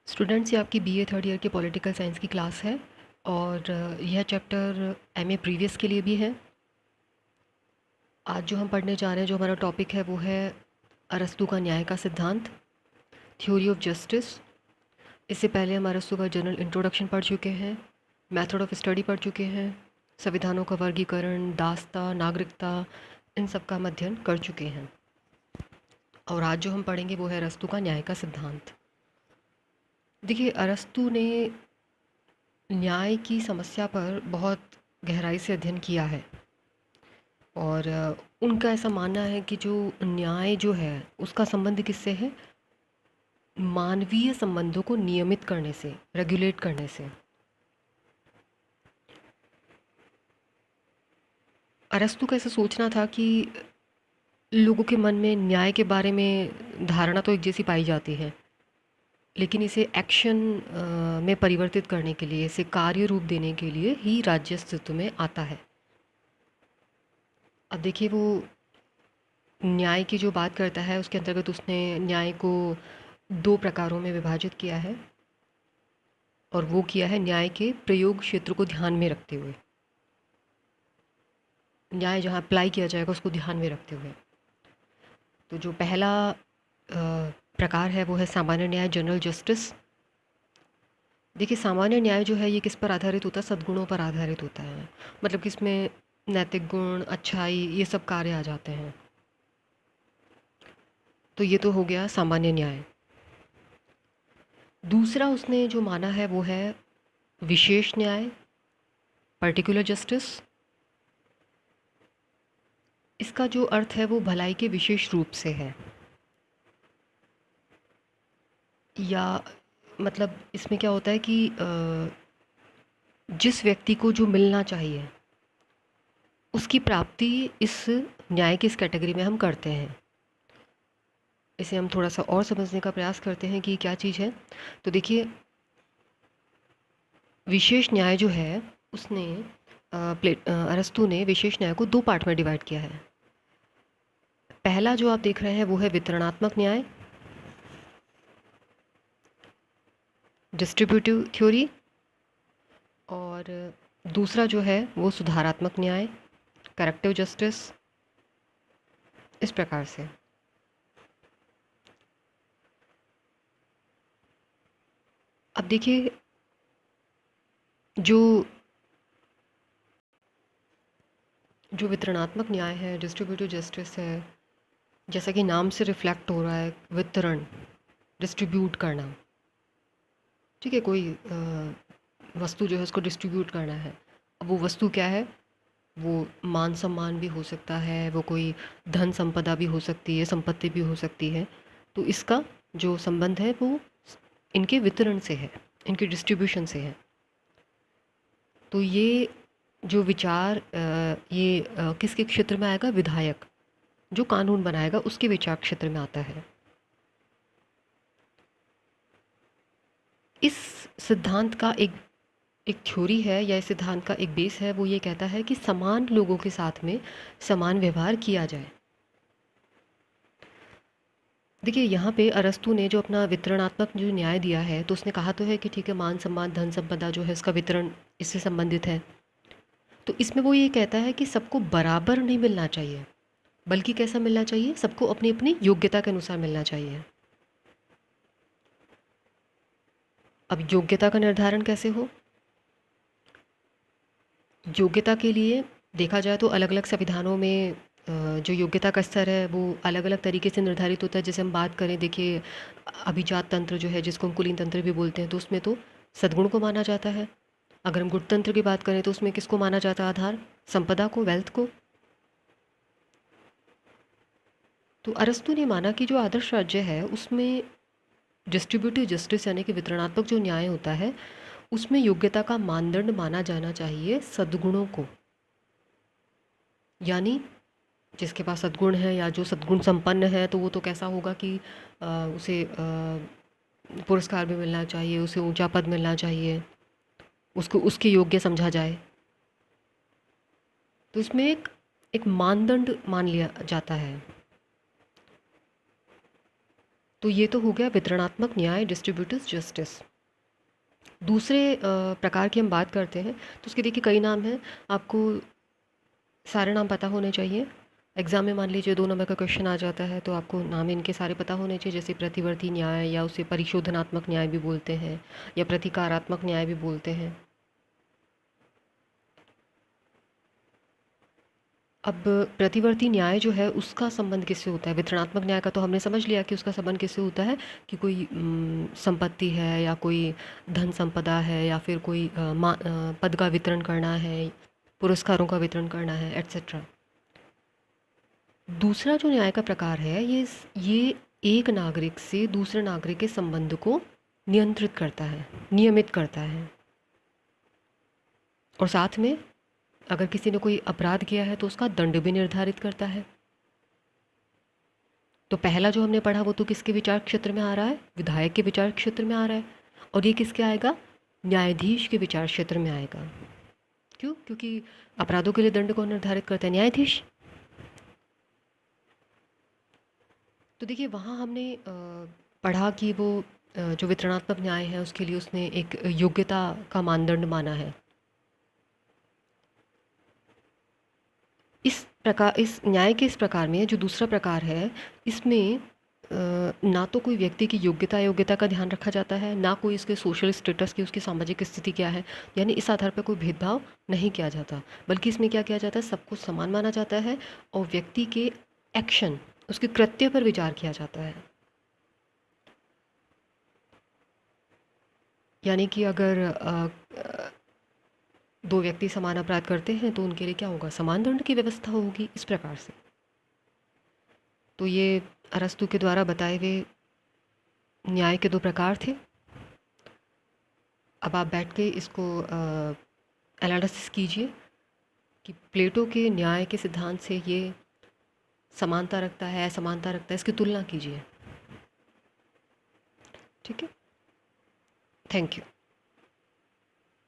Students, ये आपकी BA third year की पॉलिटिकल साइंस की क्लास है और यह चैप्टर एमए प्रीवियस के लिए भी है। आज जो हम पढ़ने जा रहे हैं, जो हमारा टॉपिक है, वो है अरस्तू का न्याय का सिद्धांत, थ्योरी ऑफ जस्टिस। इससे पहले हम अरस्तू का जनरल इंट्रोडक्शन पढ़ चुके हैं, मेथड ऑफ स्टडी पढ़ चुके हैं, संविधानों का वर्गीकरण, दास्ता, नागरिकता, इन सब का हम अध्ययन कर चुके हैं। और आज जो हम पढ़ेंगे वो है अरस्तू का न्याय का सिद्धांत। देखिए, अरस्तू ने न्याय की समस्या पर बहुत गहराई से अध्ययन किया है और उनका ऐसा मानना है कि जो न्याय जो है उसका संबंध किससे है? मानवीय संबंधों को नियमित करने से, रेगुलेट करने से। अरस्तू का ऐसा सोचना था कि लोगों के मन में न्याय के बारे में धारणा तो एक जैसी पाई जाती है, लेकिन इसे एक्शन में परिवर्तित करने के लिए, इसे कार्य रूप देने के लिए ही राज्य अस्तित्व में आता है। अब देखिए, वो न्याय की जो बात करता है उसके अंतर्गत उसने न्याय को दो प्रकारों में विभाजित किया है और वो किया है न्याय के प्रयोग क्षेत्र को ध्यान में रखते हुए। न्याय जहाँ अप्लाई किया जाएगा उसको ध्यान में रखते हुए। तो जो पहला प्रकार है वो है सामान्य न्याय, जनरल जस्टिस। देखिए, सामान्य न्याय जो है ये किस पर आधारित होता है? सद्गुणों पर आधारित होता है। मतलब कि इसमें नैतिक गुण, अच्छाई, ये सब कार्य आ जाते हैं। तो ये तो हो गया सामान्य न्याय। दूसरा उसने जो माना है वो है विशेष न्याय, पर्टिकुलर जस्टिस। इसका जो अर्थ है वो भलाई के विशेष रूप से है, या मतलब इसमें क्या होता है कि जिस व्यक्ति को जो मिलना चाहिए उसकी प्राप्ति इस न्याय की इस कैटेगरी में हम करते हैं। इसे हम थोड़ा सा और समझने का प्रयास करते हैं कि क्या चीज़ है। तो देखिए, विशेष न्याय जो है उसने अरस्तू ने विशेष न्याय को दो पार्ट में डिवाइड किया है। पहला जो आप देख रहे हैं वो है वितरणात्मक न्याय, डिस्ट्रीब्यूटिव थ्योरी, और दूसरा जो है वो सुधारात्मक न्याय, करेक्टिव जस्टिस। इस प्रकार से अब देखिए, जो जो वितरणात्मक न्याय है, डिस्ट्रीब्यूटिव जस्टिस है, जैसा कि नाम से रिफ्लेक्ट हो रहा है, वितरण, डिस्ट्रीब्यूट करना। ठीक है, कोई वस्तु जो है उसको डिस्ट्रीब्यूट करना है। अब वो वस्तु क्या है? वो मान सम्मान भी हो सकता है, वो कोई धन संपदा भी हो सकती है, संपत्ति भी हो सकती है। तो इसका जो संबंध है वो इनके वितरण से है, इनके डिस्ट्रीब्यूशन से है। तो ये जो विचार ये किसके क्षेत्र में आएगा? विधायक जो कानून बनाएगा उसके विचार क्षेत्र में आता है। इस सिद्धांत का एक एक थ्योरी है, या इस सिद्धांत का एक बेस है, वो ये कहता है कि समान लोगों के साथ में समान व्यवहार किया जाए। देखिए, यहाँ पे अरस्तु ने जो अपना वितरणात्मक जो न्याय दिया है, तो उसने कहा तो है कि ठीक है, मान सम्मान, धन संपदा जो है इसका वितरण इससे संबंधित है। तो इसमें वो ये कहता है कि सबको बराबर नहीं मिलना चाहिए, बल्कि कैसा मिलना चाहिए? सबको अपनी अपनी योग्यता के अनुसार मिलना चाहिए। अब योग्यता का निर्धारण कैसे हो? योग्यता के लिए देखा जाए तो अलग अलग संविधानों में जो योग्यता का स्तर है वो अलग अलग तरीके से निर्धारित होता है। जैसे हम बात करें, देखिए, अभिजात तंत्र जो है, जिसको हम कुलीन तंत्र भी बोलते हैं, तो उसमें तो सद्गुण को माना जाता है। अगर हम गुणतंत्र की बात करें तो उसमें किसको माना जाता है आधार? संपदा को, वेल्थ को। तो अरस्तु ने माना कि जो आदर्श राज्य है उसमें डिस्ट्रीब्यूटिव जस्टिस यानी कि वितरणात्मक जो न्याय होता है उसमें योग्यता का मानदंड माना जाना चाहिए सद्गुणों को। यानी जिसके पास सद्गुण है या जो सद्गुण संपन्न है, तो वो तो कैसा होगा कि उसे पुरस्कार भी मिलना चाहिए, उसे ऊंचा पद मिलना चाहिए, उसको उसके योग्य समझा जाए। तो इसमें एक एक मानदंड मान लिया जाता है। तो ये तो हो गया वितरणात्मक न्याय, डिस्ट्रीब्यूटिव जस्टिस। दूसरे प्रकार की हम बात करते हैं तो उसके देखिए कई नाम हैं, आपको सारे नाम पता होने चाहिए। एग्ज़ाम में मान लीजिए 2 नंबर का क्वेश्चन आ जाता है तो आपको नाम इनके सारे पता होने चाहिए, जैसे प्रतिवर्ती न्याय या उसे परिशोधनात्मक न्याय भी बोलते हैं या प्रतिकारात्मक न्याय भी बोलते हैं। अब प्रतिवर्ती न्याय जो है उसका संबंध किससे होता है? वितरणात्मक न्याय का तो हमने समझ लिया कि उसका संबंध किससे होता है, कि कोई संपत्ति है या कोई धन संपदा है या फिर कोई पद का वितरण करना है, पुरस्कारों का वितरण करना है, एट्सेट्रा। दूसरा जो न्याय का प्रकार है ये एक नागरिक से दूसरे नागरिक के संबंध को नियंत्रित करता है, नियमित करता है, और साथ में अगर किसी ने कोई अपराध किया है तो उसका दंड भी निर्धारित करता है। तो पहला जो हमने पढ़ा वो तो किसके विचार क्षेत्र में आ रहा है? विधायक के विचार क्षेत्र में आ रहा है। और ये किसके आएगा? न्यायाधीश के विचार क्षेत्र में आएगा। क्यों? क्योंकि अपराधों के लिए दंड को निर्धारित करता है न्यायाधीश। तो देखिए वहाँ हमने पढ़ा कि वो जो वितरणात्मक न्याय है उसके लिए उसने एक योग्यता का मानदंड माना है। इस न्याय के इस प्रकार में जो दूसरा प्रकार है, इसमें ना तो कोई व्यक्ति की योग्यता अयोग्यता का ध्यान रखा जाता है, ना कोई इसके सोशल स्टेटस की, उसकी सामाजिक स्थिति क्या है, यानी इस आधार पर कोई भेदभाव नहीं किया जाता, बल्कि इसमें क्या किया जाता है, सबको समान माना जाता है और व्यक्ति के एक्शन, उसके कृत्य पर विचार किया जाता है। यानी कि अगर दो व्यक्ति समान अपराध करते हैं तो उनके लिए क्या होगा? समान दंड की व्यवस्था होगी, इस प्रकार से। तो ये अरस्तू के द्वारा बताए हुए न्याय के 2 प्रकार थे। अब आप बैठ के इसको एनालिसिस कीजिए कि प्लेटो के न्याय के सिद्धांत से ये समानता रखता है, असमानता रखता है, इसकी तुलना कीजिए। ठीक है, थैंक यू।